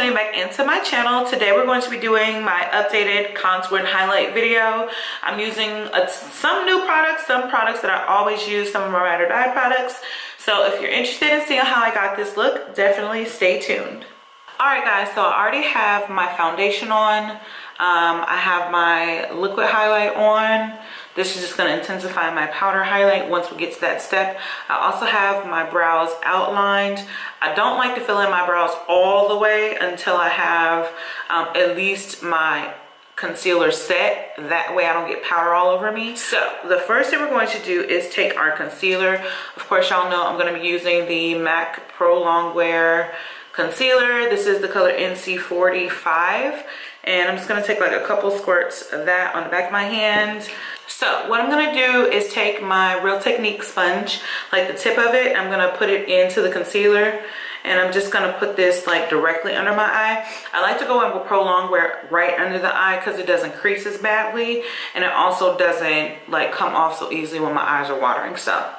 tuning back into my channel. Today we're going to be doing my updated contour and highlight video. I'm using some new products, some products that I always use, some of my ride or die products. So if you're interested in seeing how I got this look, definitely stay tuned. Alright guys, so I already have my foundation on. I have my liquid highlight on. This is just going to intensify my powder highlight once we get to that step. I also have my brows outlined. I don't like to fill in my brows all the way until I have at least my concealer set. That way I don't get powder all over me. So the first thing we're going to do is take our concealer. Of course, y'all know I'm going to be using the MAC Pro Longwear concealer. This is the color NC45. And I'm just going to take like a couple squirts of that on the back of my hand. So what I'm going to do is take my Real Technique sponge, like the tip of it, I'm going to put it into the concealer, and I'm just going to put this like directly under my eye. I like to go in with Pro Longwear right under the eye because it doesn't crease as badly, and it also doesn't like come off so easily when my eyes are watering. So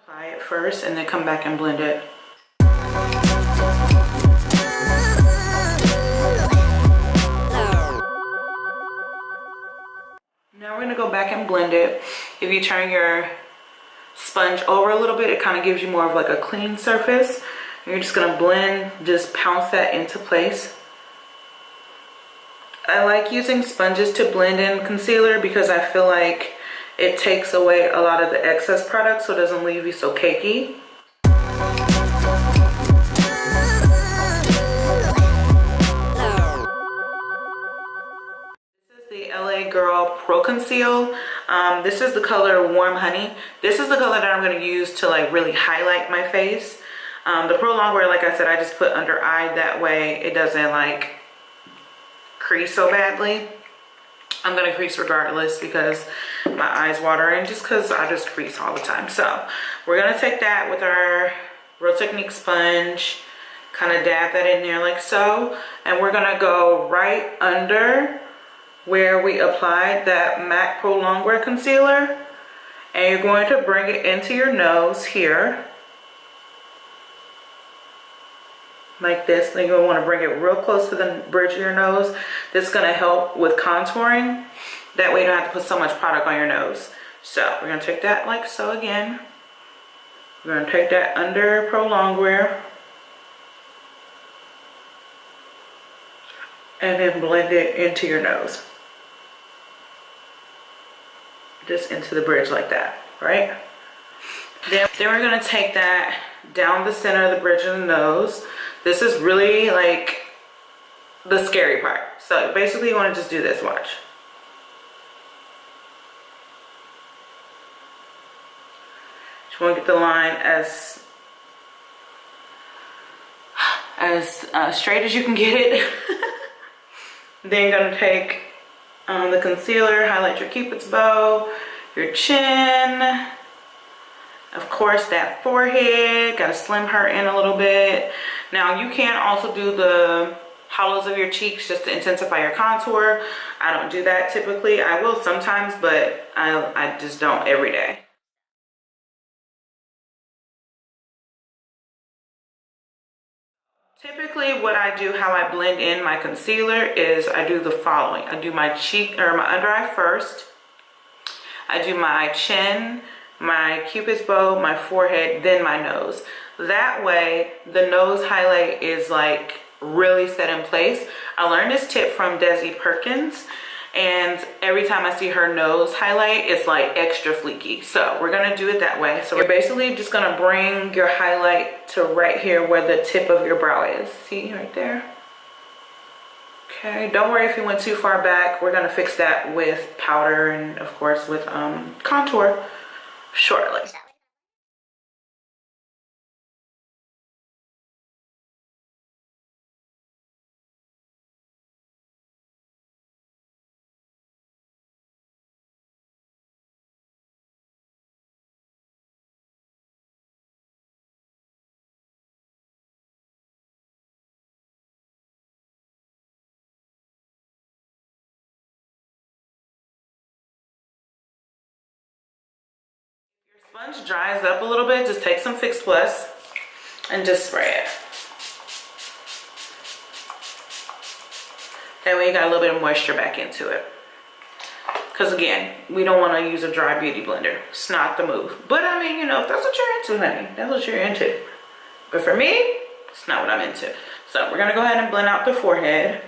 apply it first and then come back and blend it. Now we're going to go back and blend it. If you turn your sponge over a little bit, it kind of gives you more of like a clean surface. You're just going to blend, just pounce that into place. I like using sponges to blend in concealer because I feel like it takes away a lot of the excess product so it doesn't leave you so cakey. LA Girl Pro Conceal. This is the color Warm Honey. This is the color that I'm going to use to like really highlight my face. The Pro Longwear, like I said, I just put under eye, that way it doesn't like crease so badly. I'm going to crease regardless because my eyes watering, just because I just crease all the time. So we're going to take that with our Real Technique sponge, kind of dab that in there like so, and we're going to go right under where we applied that MAC Pro Longwear concealer, and you're going to bring it into your nose here like this. Then you're going to want to bring it real close to the bridge of your nose. This is going to help with contouring. That way you don't have to put so much product on your nose. So we're going to take that like so again. We're going to take that under Pro Longwear and then blend it into your nose. Just into the bridge like that, right? Then we're gonna take that down the center of the bridge of the nose. This is really like the scary part. So basically you wanna just do this, watch. Just wanna get the line as straight as you can get it. Then you're gonna take the concealer, highlight your cupid's bow, your chin, of course that forehead, gotta slim her in a little bit. Now you can also do the hollows of your cheeks just to intensify your contour. I don't do that typically. I will sometimes, but I just don't every day. Typically what I do, how I blend in my concealer is I do the following. I do my cheek or my under eye first. I do my chin, my cupid's bow, my forehead, then my nose. That way the nose highlight is like really set in place. I learned this tip from Desi Perkins, and every time I see her nose highlight, it's like extra fleeky. So we're gonna do it that way. So you're basically just gonna bring your highlight to right here where the tip of your brow is. See right there? Okay, don't worry if you went too far back. We're gonna fix that with powder and of course with contour shortly. Sponge dries up a little bit, just take some Fix Plus and just spray it. That way you got a little bit of moisture back into it. Because again, we don't want to use a dry beauty blender. It's not the move. But I mean, you know, if that's what you're into, honey, that's what you're into. But for me, it's not what I'm into. So we're going to go ahead and blend out the forehead.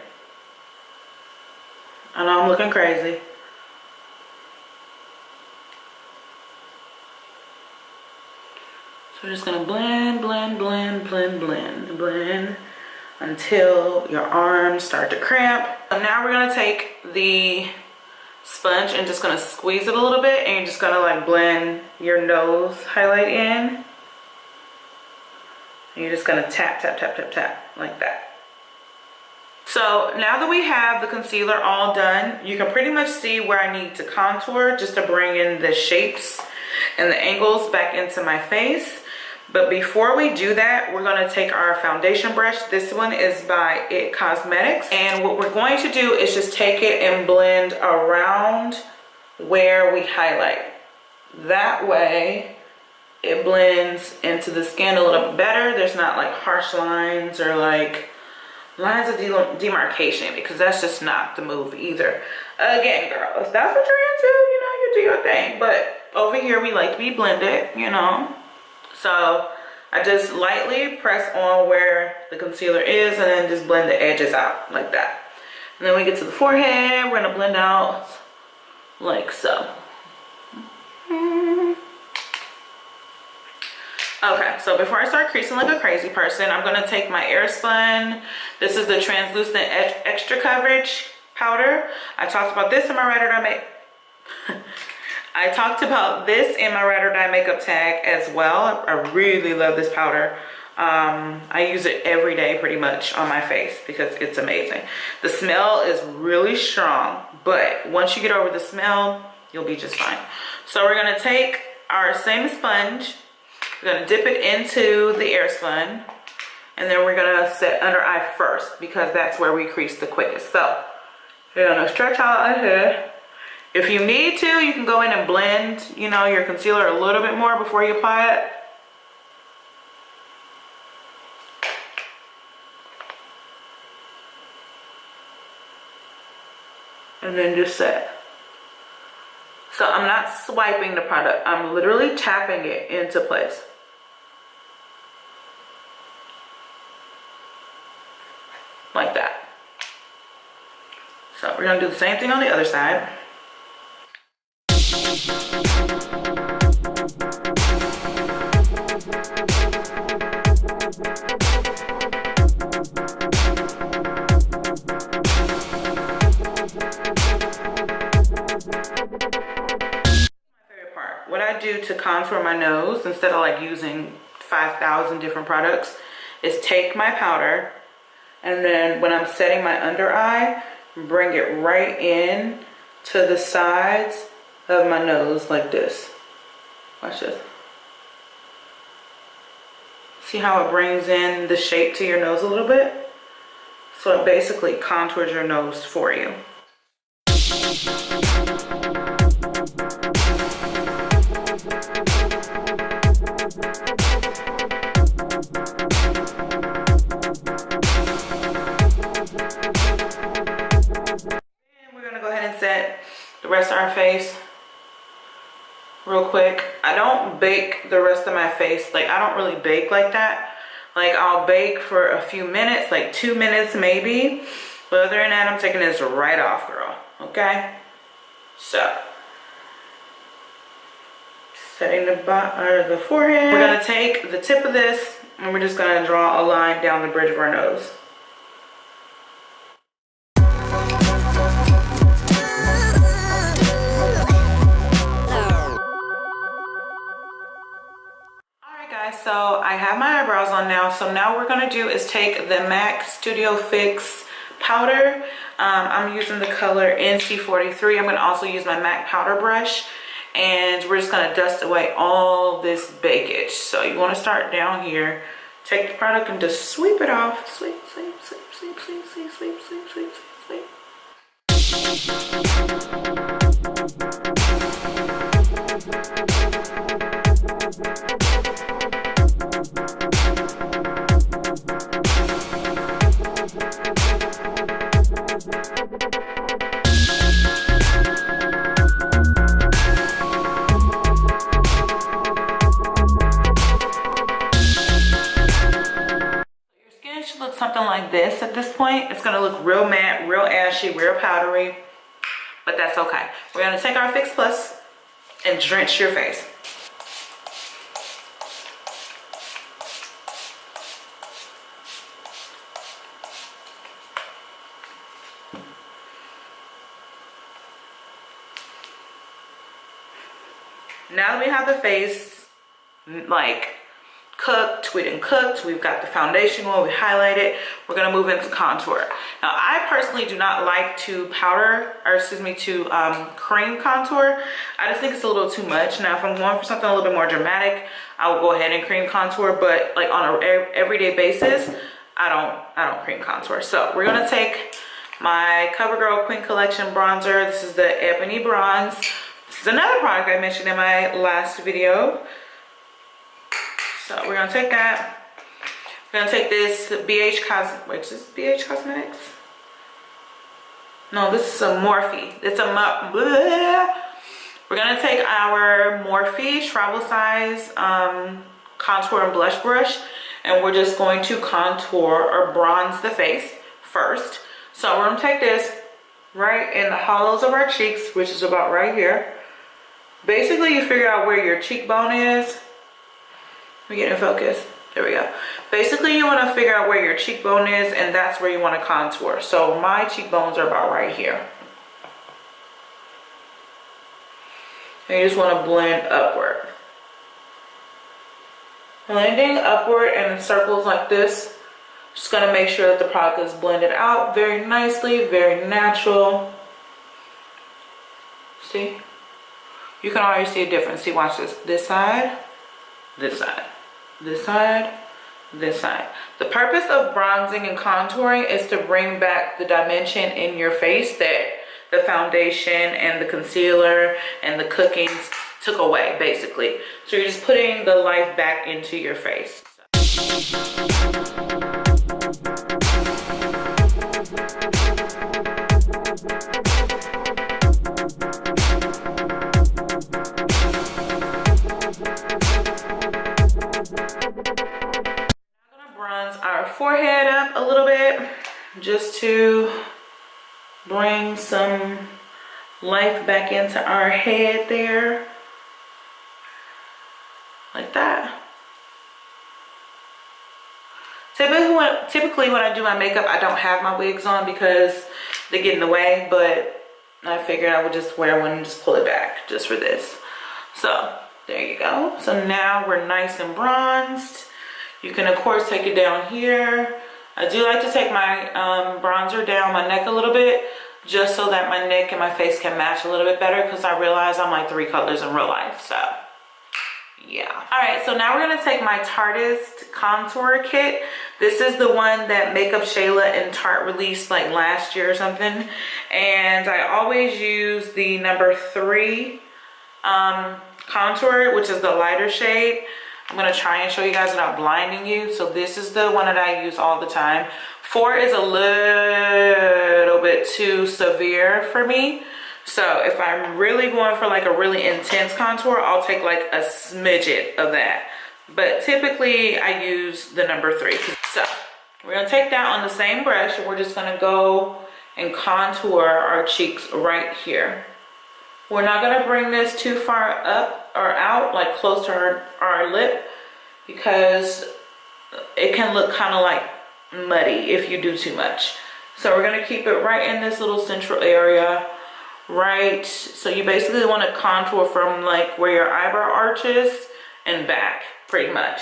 I know I'm looking crazy. So we're just going to blend, blend, blend, blend, blend, blend until your arms start to cramp. So now we're going to take the sponge and just going to squeeze it a little bit, and you're just going to like blend your nose highlight in. And you're just going to tap, tap, tap, tap, tap like that. So now that we have the concealer all done, you can pretty much see where I need to contour just to bring in the shapes and the angles back into my face. But before we do that, we're going to take our foundation brush. This one is by It Cosmetics. And what we're going to do is just take it and blend around where we highlight. That way, it blends into the skin a little bit better. There's not like harsh lines or like lines of demarcation, because that's just not the move either. Again, girl, if that's what you're into, you know, you do your thing. But over here, we like to be blended, you know. So I just lightly press on where the concealer is and then just blend the edges out like that. And then we get to the forehead, we're gonna blend out like so. Okay, so before I start creasing like a crazy person, I'm gonna take my Airspun. This is the translucent extra coverage powder. I talked about this in my Ride or Die I talked about this in my Ride or Die makeup tag as well. I really love this powder. I use it every day pretty much on my face because it's amazing. The smell is really strong, but once you get over the smell, you'll be just fine. So we're gonna take our same sponge, we're gonna dip it into the Airspun, and then we're gonna set under eye first because that's where we crease the quickest. So you're gonna stretch out ahead. If you need to, you can go in and blend, you know, your concealer a little bit more before you apply it. And then just set. So I'm not swiping the product. I'm literally tapping it into place. Like that. So we're gonna do the same thing on the other side. What I do to contour my nose, instead of like using 5,000 different products, is take my powder, and then when I'm setting my under eye, bring it right in to the sides of my nose like this. Watch this. See how it brings in the shape to your nose a little bit? So it basically contours your nose for you. Set the rest of our face real quick. I don't bake the rest of my face. Like, I don't really bake like that. Like, I'll bake for a few minutes, like 2 minutes maybe. But other than that, I'm taking this right off, girl. Okay? So, setting the forehead. We're gonna take the tip of this and we're just gonna draw a line down the bridge of our nose. So I have my eyebrows on now. So now what we're gonna do is take the MAC Studio Fix powder. I'm using the color NC43. I'm gonna also use my MAC powder brush, and we're just gonna dust away all this bakage. So you wanna start down here, take the product and just sweep it off. Sweep, sweep, sweep, sweep, sweep, sweep, sweep, sweep, sweep, sweep, sweep. look something like this at this point. It's gonna look real matte, real ashy, real powdery, but that's okay. We're gonna take our Fix Plus and drench your face. Now that we have the face like cooked, we done cooked, we've got the foundation on, we highlight it, we're gonna move into contour. Now I personally do not like to cream contour. I just think it's a little too much. Now if I'm going for something a little bit more dramatic, I will go ahead and cream contour, but like on a everyday basis, I don't cream contour. So we're gonna take my CoverGirl Queen Collection bronzer. This is the Ebony Bronze. This is another product I mentioned in my last video. So we're gonna take that. We're gonna take this Wait, is this BH Cosmetics? No, this is a Morphe. It's a We're gonna take our Morphe travel size contour and blush brush, and we're just going to contour or bronze the face first. So we're gonna take this right in the hollows of our cheeks, which is about right here. Basically, you figure out where your cheekbone is. We get in focus. There we go. Basically, you want to figure out where your cheekbone is, and that's where you want to contour. So my cheekbones are about right here. And you just want to blend upward. Blending upward in circles like this. Just going to make sure that the product is blended out very nicely, very natural. See? You can already see a difference. See, watch this. This side, this side, this side, this side. The purpose of bronzing and contouring is to bring back the dimension in your face that the foundation and the concealer and the cooking took away, basically. So you're just putting the life back into your face. Our forehead up a little bit just to bring some life back into our head there, like that. Typically when I do my makeup, I don't have my wigs on because they get in the way, but I figured I would just wear one and just pull it back just for this. So there you go. So now we're nice and bronzed. You can of course take it down here. I do like to take my bronzer down my neck a little bit, just so that my neck and my face can match a little bit better, because I realize I'm like 3 colors in real life. So yeah. All right, so now we're gonna take my Tarteist contour kit. This is the one that Makeup Shayla and Tarte released like last year or something. And I always use the number 3 contour, which is the lighter shade. I'm gonna try and show you guys without blinding you. So this is the one that I use all the time. 4 is a little bit too severe for me. So if I'm really going for like a really intense contour, I'll take like a smidget of that. But typically I use the number 3. So we're gonna take that on the same brush, and we're just gonna go and contour our cheeks right here. We're not gonna bring this too far up or out, like close to our lip, because it can look kind of like muddy if you do too much. So we're gonna keep it right in this little central area, right? So you basically want to contour from like where your eyebrow arches and back, pretty much.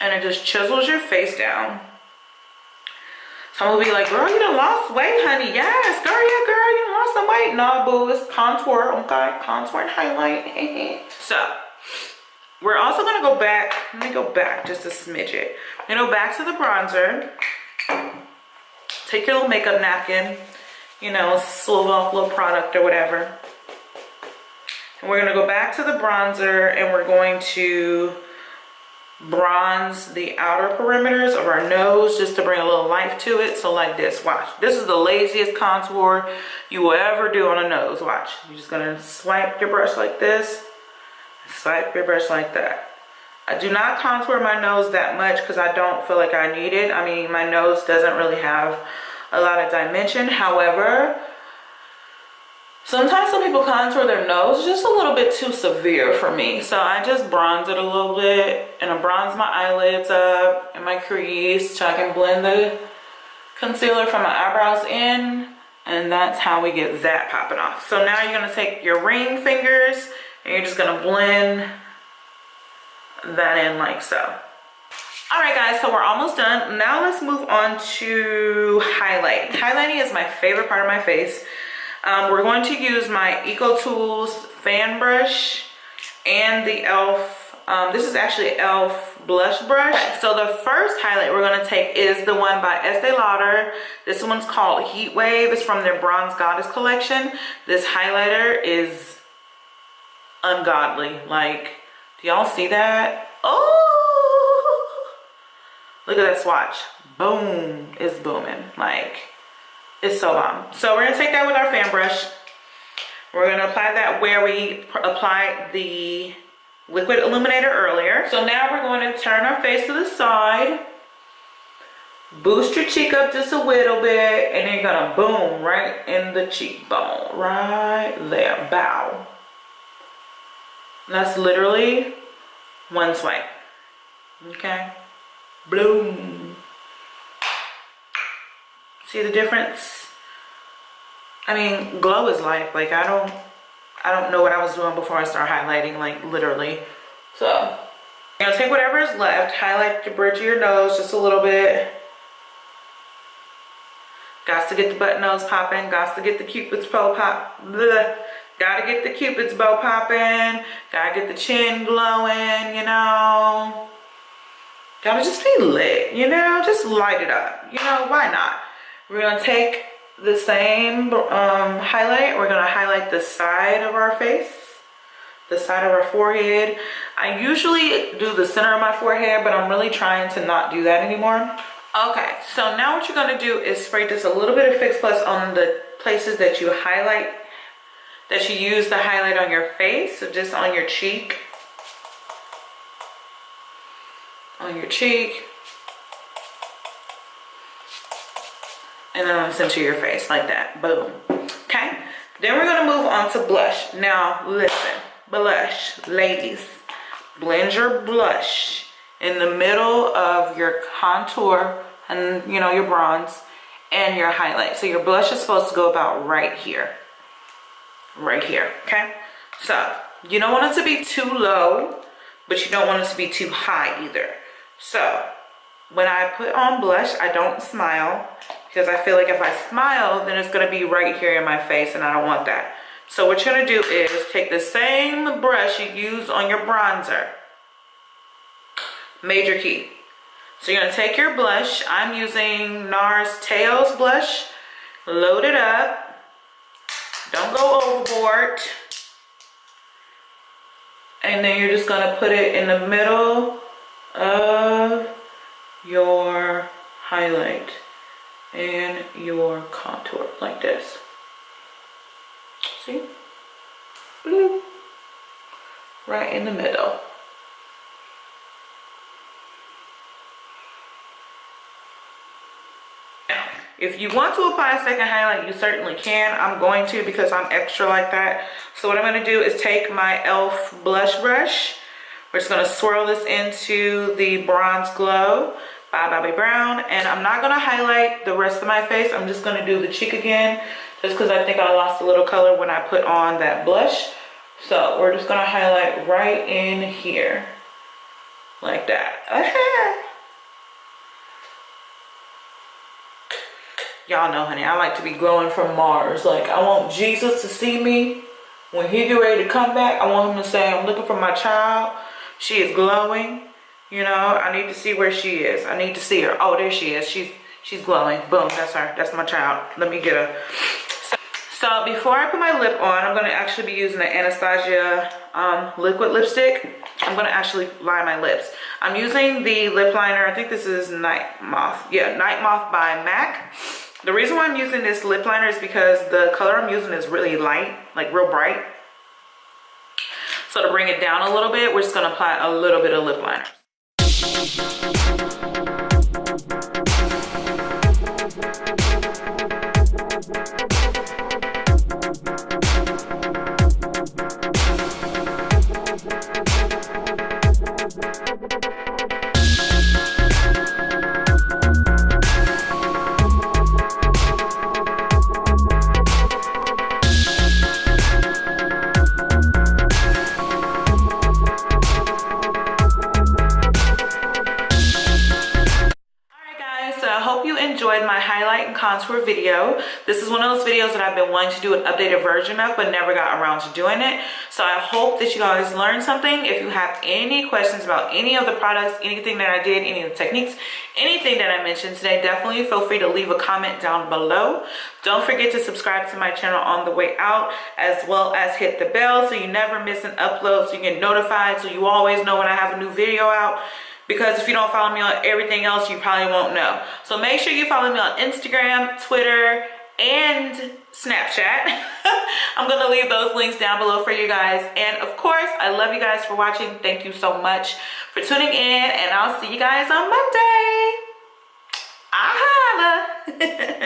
And it just chisels your face down. Someone will be like, girl, you done lost weight, honey. Yes, girl, yeah, girl, you done lost some weight. No, boo, it's contour, okay? Contour and highlight. So, we're also gonna go back. Let me go back just a smidget. I'm gonna go back to the bronzer. Take your little makeup napkin, you know, swivel off a little product or whatever. And we're gonna go back to the bronzer, and we're going to bronze the outer perimeters of our nose just to bring a little life to it. So like this, watch. This is the laziest contour you will ever do on a nose. Watch. You're just gonna swipe your brush like this, swipe your brush like that. I do not contour my nose that much because I don't feel like I need it. I mean, my nose doesn't really have a lot of dimension. However, sometimes some people contour their nose just a little bit too severe for me. So I just bronze it a little bit, and I bronze my eyelids up and my crease so I can blend the concealer from my eyebrows in. And that's how we get that popping off. So now you're gonna take your ring fingers and you're just gonna blend that in like so. All right guys, so we're almost done. Now let's move on to highlight. Highlighting is my favorite part of my face. We're going to use my Eco Tools fan brush and the e.l.f. This is actually e.l.f. blush brush. So the first highlight we're gonna take is the one by Estee Lauder. This one's called Heat Wave. It's from their Bronze Goddess collection. This highlighter is ungodly. Like, do y'all see that? Oh, look at that swatch. Boom, it's booming. Like, it's so bomb. So we're gonna take that with our fan brush. We're gonna apply that where we applied the liquid illuminator earlier. So now we're going to turn our face to the side, boost your cheek up just a little bit, and then you're gonna boom right in the cheekbone, right there, bow. And that's literally one swipe, okay? Bloom. See the difference? I mean, glow is life. Like, I don't know what I was doing before I started highlighting, like literally. So you're gonna take whatever is left, highlight the bridge of your nose just a little bit. Got to get the button nose popping, got to get the cupid's bow pop. Bleh. Gotta get the cupid's bow popping, gotta get the chin glowing, you know. Gotta just be lit, you know, just light it up. You know, why not? We're gonna take the same highlight. We're gonna highlight the side of our face, the side of our forehead. I usually do the center of my forehead, but I'm really trying to not do that anymore. Okay, so now what you're gonna do is spray just a little bit of Fix Plus on the places that you highlight, that you use the highlight on your face. So just on your cheek, and then on the center of your face, like that. Boom. Okay, then we're gonna move on to blush. Now listen, blush, ladies, blend your blush in the middle of your contour and, you know, your bronze and your highlight. So your blush is supposed to go about right here, okay? So you don't want it to be too low, but you don't want it to be too high either. So when I put on blush, I don't smile, because I feel like if I smile, then it's gonna be right here in my face, and I don't want that. So what you're gonna do is take the same brush you use on your bronzer, Major Key. So you're gonna take your blush. I'm using NARS Teo's blush. Load it up. Don't go overboard. And then you're just gonna put it in the middle of your highlight and your contour, like this. See? Bloop. Right in the middle. Now, if you want to apply a second highlight, you certainly can. I'm going to, because I'm extra like that. So what I'm going to do is take my e.l.f. blush brush. We're just going to swirl this into the Bronze Glow by Bobbi Brown, and I'm not going to highlight the rest of my face. I'm just going to do the cheek again, just because I think I lost a little color when I put on that blush. So we're just going to highlight right in here, like that. Y'all know, honey, I like to be glowing from Mars. Like, I want Jesus to see me when he get ready to come back. I want him to say, I'm looking for my child. She is glowing. You know, I need to see where she is. I need to see her. Oh, there she is. She's glowing. Boom, that's her. That's my child. Let me get her. So before I put my lip on, I'm going to actually be using the Anastasia liquid lipstick. I'm going to actually line my lips. I'm using the lip liner. I think this is Night Moth. Yeah, Night Moth by MAC. The reason why I'm using this lip liner is because the color I'm using is really light, like real bright. So to bring it down a little bit, we're just gonna apply a little bit of lip liner. Enjoyed my highlight and contour video. This is one of those videos that I've been wanting to do an updated version of, but never got around to doing it. So I hope that you guys learned something. If you have any questions about any of the products, anything that I did, any of the techniques, anything that I mentioned today, definitely feel free to leave a comment down below. Don't forget to subscribe to my channel on the way out, as well as hit the bell so you never miss an upload, so you get notified, so you always know when I have a new video out. Because if you don't follow me on everything else, you probably won't know. So make sure you follow me on Instagram, Twitter, and Snapchat. I'm gonna leave those links down below for you guys. And of course, I love you guys for watching. Thank you so much for tuning in, and I'll see you guys on Monday. Holla.